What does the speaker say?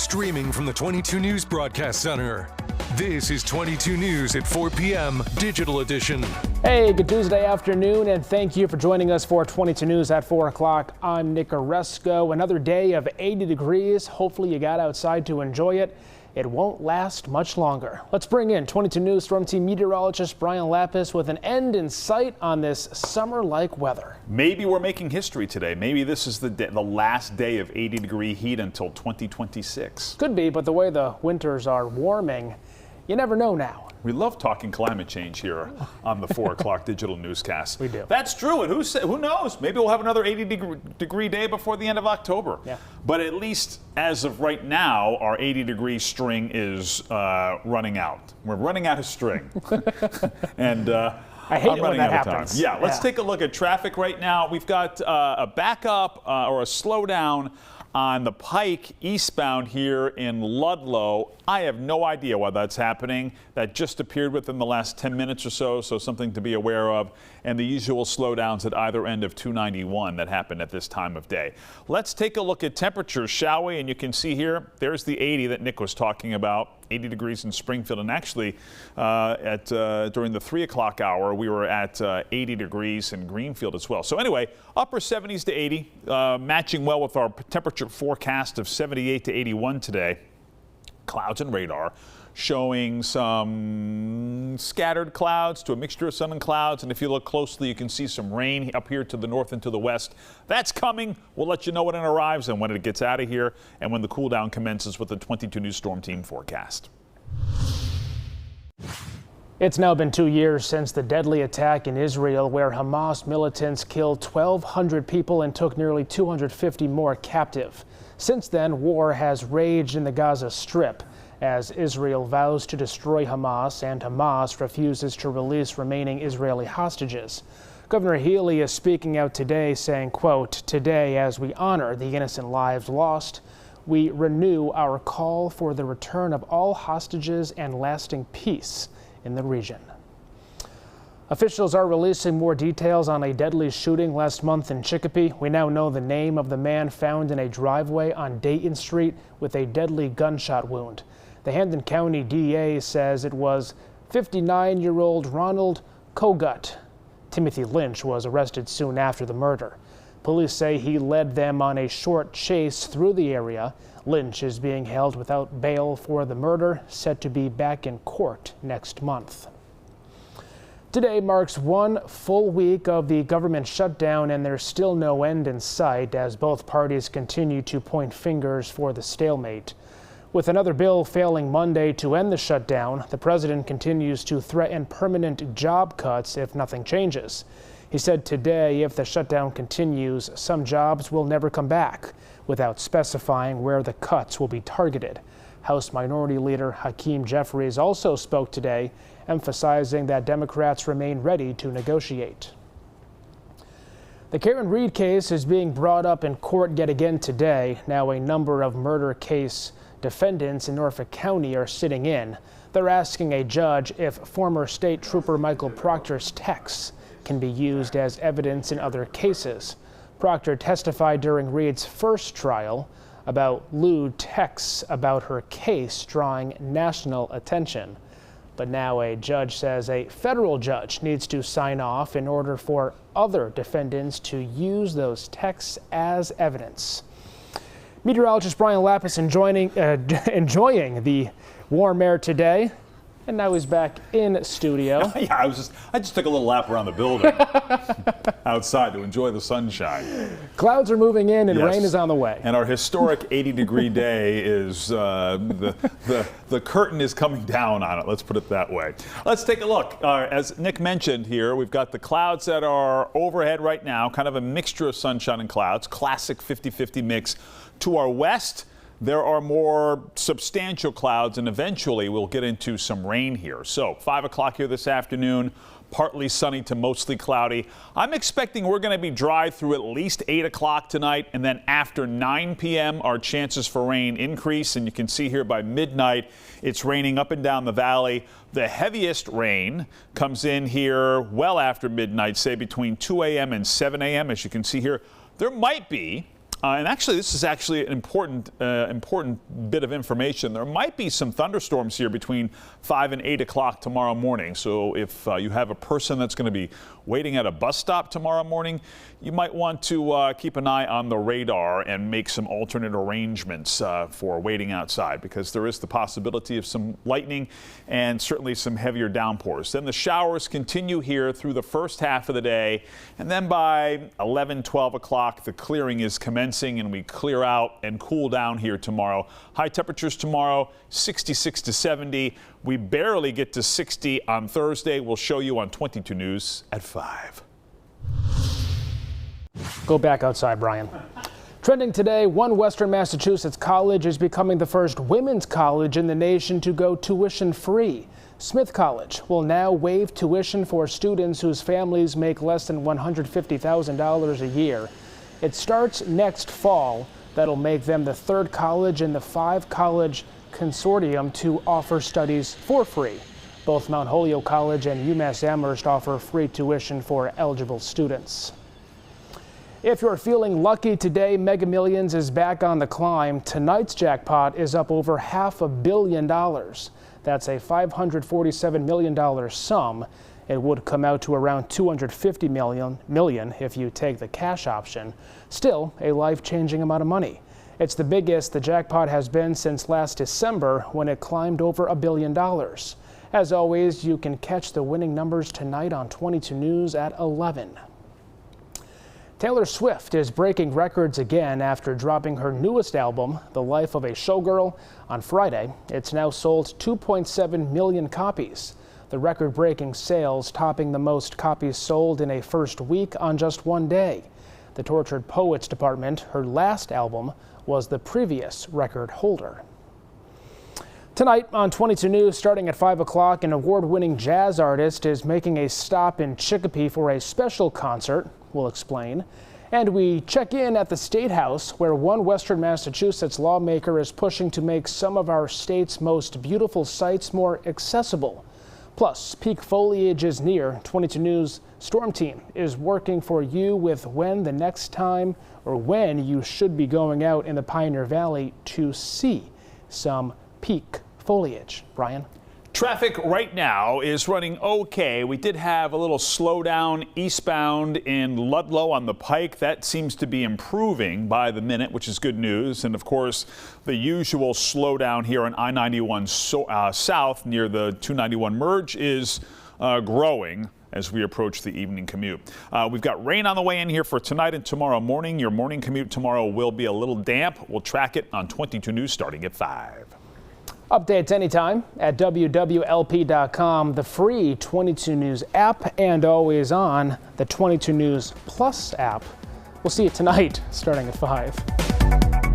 Streaming from the 22 News Broadcast Center. This is 22 News at 4 p.m. Digital Edition. Hey, good Tuesday afternoon, and thank you for joining us for 22 News at 4 o'clock. I'm Nick Oresco. Another day of 80 degrees. Hopefully you got outside to enjoy it. It won't last much longer. Let's bring in 22 News Storm Team meteorologist Brian Lapis with an end in sight on this summer-like weather. Maybe we're making history today. Maybe this is the last day of 80-degree heat until 2026. Could be, but the way the winters are warming, you never know now. We love talking climate change here on the 4 o'clock digital newscast. We do. That's true, and who knows? Maybe we'll have another 80-degree day before the end of October. Yeah. But at least as of right now, our 80-degree string is running out. We're running out of string. And I hate it when that happens. Yeah, let's take a look at traffic right now. We've got a backup or a slowdown on the Pike eastbound here in Ludlow. I have no idea why that's happening. That just appeared within the last 10 minutes or so something to be aware of. And the usual slowdowns at either end of 291 that happened at this time of day. Let's take a look at temperatures, shall we? And you can see here, there's the 80 that Nick was talking about. 80 degrees in Springfield, and actually during the 3 o'clock hour we were at 80 degrees in Greenfield as well. So anyway, upper 70s to 80, matching well with our temperature forecast of 78 to 81 today. Clouds and radar showing some scattered clouds to a mixture of sun and clouds, and if you look closely you can see some rain up here to the north and to the west. That's coming. We'll let you know when it arrives and when it gets out of here and when the cool down commences with the 22 News Storm Team forecast. It's now been 2 years since the deadly attack in Israel where Hamas militants killed 1,200 people and took nearly 250 more captive. Since then, war has raged in the Gaza Strip as Israel vows to destroy Hamas and Hamas refuses to release remaining Israeli hostages. Governor Healy is speaking out today saying, quote, "Today, as we honor the innocent lives lost, we renew our call for the return of all hostages and lasting peace in the region." Officials are releasing more details on a deadly shooting last month in Chicopee. We now know the name of the man found in a driveway on Dayton Street with a deadly gunshot wound. The Hampden County DA says it was 59-year-old Ronald Kogut. Timothy Lynch was arrested soon after the murder. Police say he led them on a short chase through the area. Lynch is being held without bail for the murder, set to be back in court next month. Today marks 1 full week of the government shutdown, and there's still no end in sight as both parties continue to point fingers for the stalemate. With another bill failing Monday to end the shutdown, the president continues to threaten permanent job cuts if nothing changes. He said today if the shutdown continues, some jobs will never come back, without specifying where the cuts will be targeted. House Minority Leader Hakeem Jeffries also spoke today, emphasizing that Democrats remain ready to negotiate. The Karen Reed case is being brought up in court yet again today. Now a number of murder case defendants in Norfolk County are sitting in. They're asking a judge if former State Trooper Michael Proctor's texts can be used as evidence in other cases. Proctor testified during Reed's first trial about lewd texts about her case drawing national attention. But now a judge says a federal judge needs to sign off in order for other defendants to use those texts as evidence. Meteorologist Brian Lapis enjoying the warm air today. And now he's back in studio. Yeah, I just took a little lap around the building outside to enjoy the sunshine. Clouds are moving in and Yes. rain is on the way. And our historic 80-degree day is the curtain is coming down on it. Let's put it that way. Let's take a look. As Nick mentioned here, we've got the clouds that are overhead right now, kind of a mixture of sunshine and clouds, classic 50-50 mix. To our west, there are more substantial clouds, and eventually we'll get into some rain here. So 5 o'clock here this afternoon, partly sunny to mostly cloudy. I'm expecting we're going to be dry through at least 8 o'clock tonight, and then after 9 p.m. our chances for rain increase, and you can see here by midnight it's raining up and down the valley. The heaviest rain comes in here well after midnight, say between 2 a.m. and 7 a.m. As you can see here, there might be And actually, this is actually an important bit of information. There might be some thunderstorms here between 5 and 8 o'clock tomorrow morning. So if you have a person that's going to be waiting at a bus stop tomorrow morning, you might want to keep an eye on the radar and make some alternate arrangements for waiting outside, because there is the possibility of some lightning and certainly some heavier downpours. Then the showers continue here through the first half of the day, and then by 11, 12 o'clock, the clearing is commencing and we clear out and cool down here tomorrow. High temperatures tomorrow, 66 to 70. We barely get to 60 on Thursday. We'll show you on 22 News at 5. Go back outside, Brian. Trending today, one Western Massachusetts college is becoming the first women's college in the nation to go tuition-free. Smith College will now waive tuition for students whose families make less than $150,000 a year. It starts next fall. That'll make them the third college in the 5-college consortium to offer studies for free. Both Mount Holyoke College and UMass Amherst offer free tuition for eligible students. If you're feeling lucky today, Mega Millions is back on the climb. Tonight's jackpot is up over $500 million. That's a $547 million sum. It would come out to around $250 million if you take the cash option. Still, a life-changing amount of money. It's the biggest the jackpot has been since last December, when it climbed over $1 billion. As always, you can catch the winning numbers tonight on 22 News at 11. Taylor Swift is breaking records again after dropping her newest album, The Life of a Showgirl, on Friday. It's now sold 2.7 million copies. The record-breaking sales topping the most copies sold in a first week on just one day. The Tortured Poets Department, her last album, was the previous record holder. Tonight on 22 News, starting at 5 o'clock, an award-winning jazz artist is making a stop in Chicopee for a special concert. We'll explain. And we check in at the State House, where one Western Massachusetts lawmaker is pushing to make some of our state's most beautiful sites more accessible. Plus, peak foliage is near. 22 News Storm Team is working for you with when the next time or when you should be going out in the Pioneer Valley to see some peak foliage. Brian? Traffic right now is running okay. We did have a little slowdown eastbound in Ludlow on the Pike. That seems to be improving by the minute, which is good news. And of course, the usual slowdown here on I-91 south near the 291 merge is growing as we approach the evening commute. We've got rain on the way in here for tonight and tomorrow morning. Your morning commute tomorrow will be a little damp. We'll track it on 22 News starting at 5. Updates anytime at wwlp.com, the free 22 News app, and always on the 22 News Plus app. We'll see you tonight starting at 5.